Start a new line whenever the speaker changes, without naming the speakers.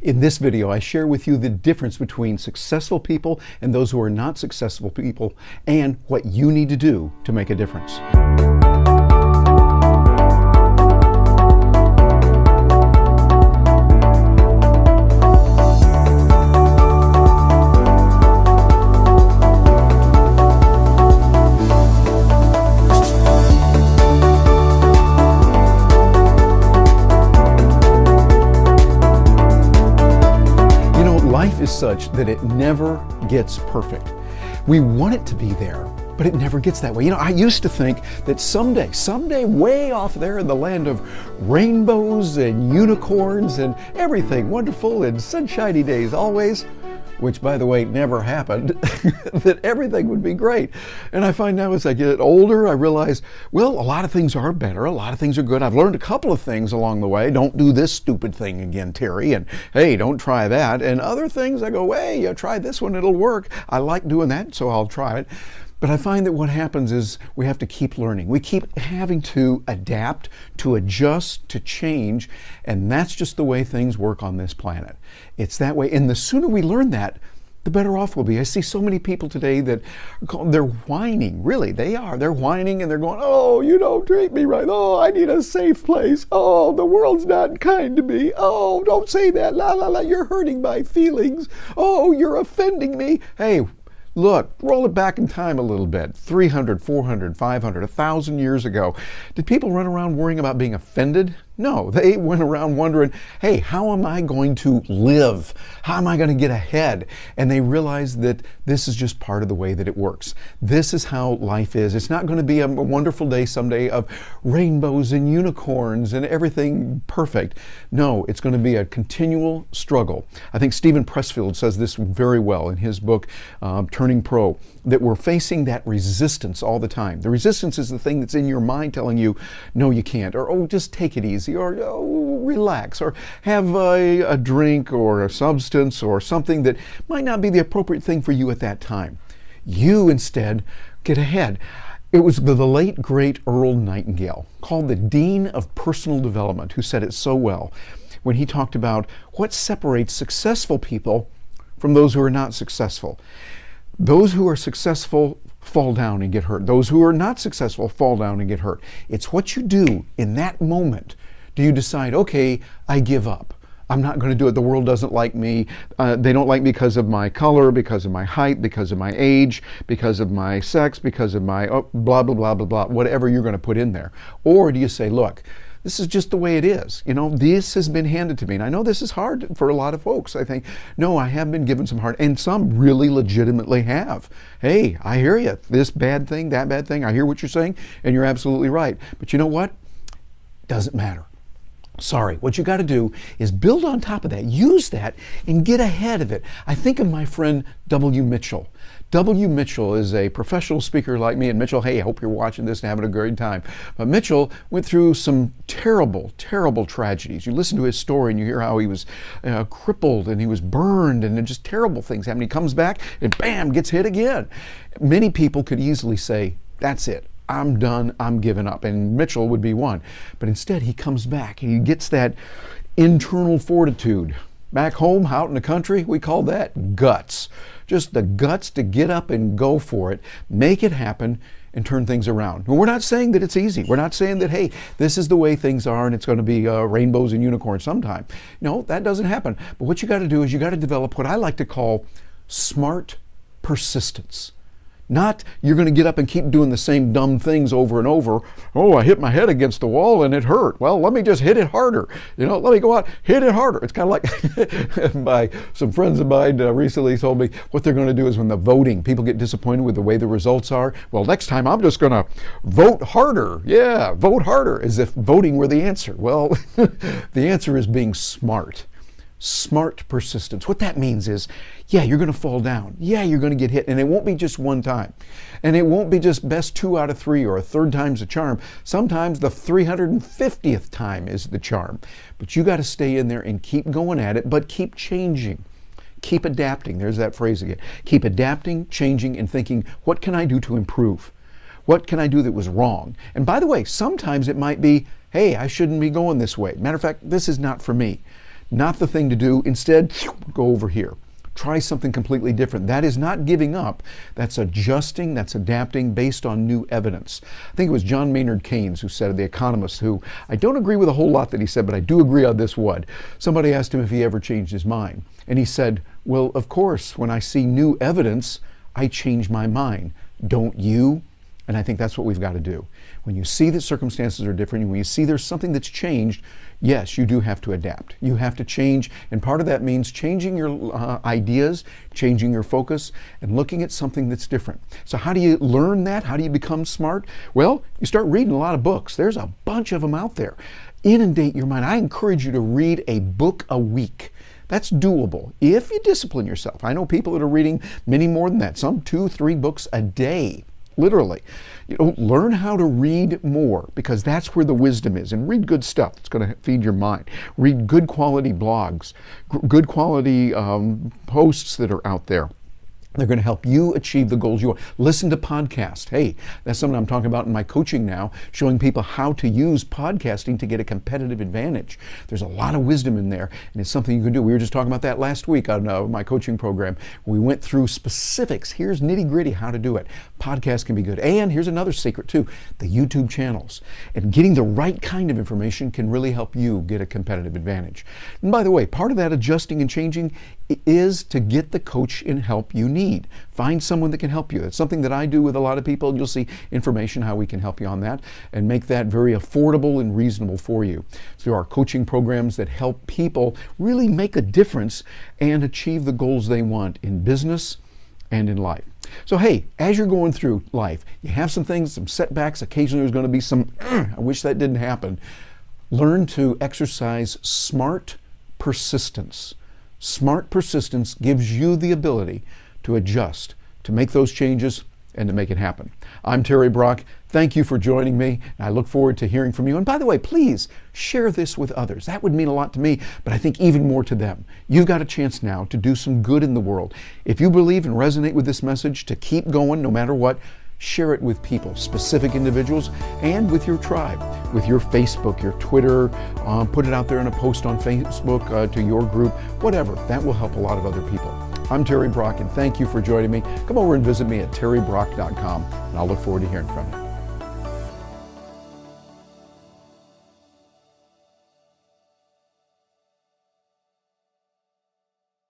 In this video, I share with you the difference between successful people and those who are not successful people, and what you need to do to make a difference. Life is such that it never gets perfect. We want it to be there, but it never gets that way. You know, I used to think that someday way off there in the land of rainbows and unicorns and everything wonderful and sunshiny days always, which by the way never happened, that everything would be great. And I find now as I get older, I realize, well, a lot of things are better, a lot of things are good. I've learned a couple of things along the way. Don't do this stupid thing again, Terry, and hey, don't try that. And other things I go, hey, you try this one, it'll work. I like doing that, so I'll try it. But I find that what happens is we have to keep learning. We keep having to adapt, to adjust, to change, and that's just the way things work on this planet. It's that way, and the sooner we learn that, the better off we'll be. I see so many people today that they're whining. Really, they are. They're whining and they're going, oh, you don't treat me right. Oh, I need a safe place. Oh, the world's not kind to me. Oh, don't say that. La, la, la. You're hurting my feelings. Oh, you're offending me. Hey, look, roll it back in time a little bit. 300, 400, 500, 1,000 years ago. Did people run around worrying about being offended? No, they went around wondering, hey, how am I going to live? How am I going to get ahead? And they realized that this is just part of the way that it works. This is how life is. It's not going to be a wonderful day someday of rainbows and unicorns and everything perfect. No, it's going to be a continual struggle. I think Stephen Pressfield says this very well in his book, Turning Pro, that we're facing that resistance all the time. The resistance is the thing that's in your mind telling you, no, you can't, or oh, just take it easy, or oh, relax, or have a drink or a substance or something that might not be the appropriate thing for you at that time. You instead get ahead. It was the late, great Earl Nightingale, called the Dean of Personal Development, who said it so well when he talked about what separates successful people from those who are not successful. Those who are successful fall down and get hurt. Those who are not successful fall down and get hurt. It's what you do in that moment. Do you decide, okay, I give up. I'm not going to do it. The world doesn't like me. They don't like me because of my color, because of my height, because of my age, because of my sex, because of my blah, blah, blah, blah, blah, whatever you're going to put in there. Or do you say, look, this is just the way it is. You know, this has been handed to me. And I know this is hard for a lot of folks. I think, no, I have been given some hard, and some really legitimately have. Hey, I hear you. This bad thing, that bad thing. I hear what you're saying, and you're absolutely right. But you know what? Doesn't matter. Sorry, what you got to do is build on top of that, use that, and get ahead of it. I think of my friend W. Mitchell. W. Mitchell is a professional speaker like me, and Mitchell, hey, I hope you're watching this and having a great time. But Mitchell went through some terrible, terrible tragedies. You listen to his story and you hear how he was crippled and he was burned and just terrible things happened. He comes back and bam, gets hit again. Many people could easily say, that's it. I'm done, I'm giving up. And Mitchell would be one. But instead, he comes back and he gets that internal fortitude. Back home, out in the country, we call that guts. Just the guts to get up and go for it, make it happen, and turn things around. We're not saying that it's easy. We're not saying that, hey, this is the way things are and it's going to be rainbows and unicorns sometime. No, that doesn't happen. But what you got to do is you got to develop what I like to call smart persistence. Not you're going to get up and keep doing the same dumb things over and over. Oh, I hit my head against the wall and it hurt. Well, let me just hit it harder. You know, let me go out, hit it harder. It's kind of like some friends of mine recently told me what they're going to do is when the voting, people get disappointed with the way the results are. Well, next time I'm just going to vote harder. Yeah, vote harder, as if voting were the answer. Well, the answer is being smart. Smart persistence. What that means is, yeah, you're going to fall down. Yeah, you're going to get hit. And it won't be just one time. And it won't be just best 2 out of 3 or a third time's a charm. Sometimes the 350th time is the charm. But you got to stay in there and keep going at it, but keep changing. Keep adapting. There's that phrase again. Keep adapting, changing, and thinking, what can I do to improve? What can I do that was wrong? And by the way, sometimes it might be, hey, I shouldn't be going this way. Matter of fact, this is not for me. not the thing to do. Instead, go over here. Try something completely different. That is not giving up. That's adjusting, that's adapting based on new evidence. I think it was John Maynard Keynes who said, the economist, who I don't agree with a whole lot that he said, but I do agree on this one. Somebody asked him if he ever changed his mind. And he said, well, of course, when I see new evidence, I change my mind. Don't you? And I think that's what we've got to do. When you see that circumstances are different, when you see there's something that's changed, yes, you do have to adapt. You have to change, and part of that means changing your ideas, changing your focus, and looking at something that's different. So how do you learn that? How do you become smart? Well, you start reading a lot of books. There's a bunch of them out there. Inundate your mind. I encourage you to read a book a week. That's doable if you discipline yourself. I know people that are reading many more than that, some 2-3 books a day. Literally. Learn how to read more, because that's where the wisdom is. And read good stuff that's going to feed your mind. Read good quality blogs, good quality posts that are out there. They're going to help you achieve the goals you want. Listen to podcasts. Hey, that's something I'm talking about in my coaching now, showing people how to use podcasting to get a competitive advantage. There's a lot of wisdom in there, and it's something you can do. We were just talking about that last week on my coaching program. We went through specifics. Here's nitty-gritty how to do it. Podcasts can be good. And here's another secret too, the YouTube channels. And getting the right kind of information can really help you get a competitive advantage. And by the way, part of that adjusting and changing is to get the coach and help you need. Find someone that can help you. That's something that I do with a lot of people. You'll see information how we can help you on that and make that very affordable and reasonable for you. So there are coaching programs that help people really make a difference and achieve the goals they want in business and in life. So hey, as you're going through life, you have some things, some setbacks. Occasionally there's going to be some, I wish that didn't happen. Learn to exercise smart persistence. Smart persistence gives you the ability to adjust, to make those changes, and to make it happen. I'm Terry Brock. Thank you for joining me. I look forward to hearing from you. And by the way, please share this with others. That would mean a lot to me, but I think even more to them. You've got a chance now to do some good in the world. If you believe and resonate with this message, to keep going no matter what, share it with people, specific individuals, and with your tribe, with your Facebook, your Twitter, put it out there in a post on Facebook to your group, whatever. That will help a lot of other people. I'm Terry Brock, and thank you for joining me. Come over and visit me at terrybrock.com, and I'll look forward to hearing from you.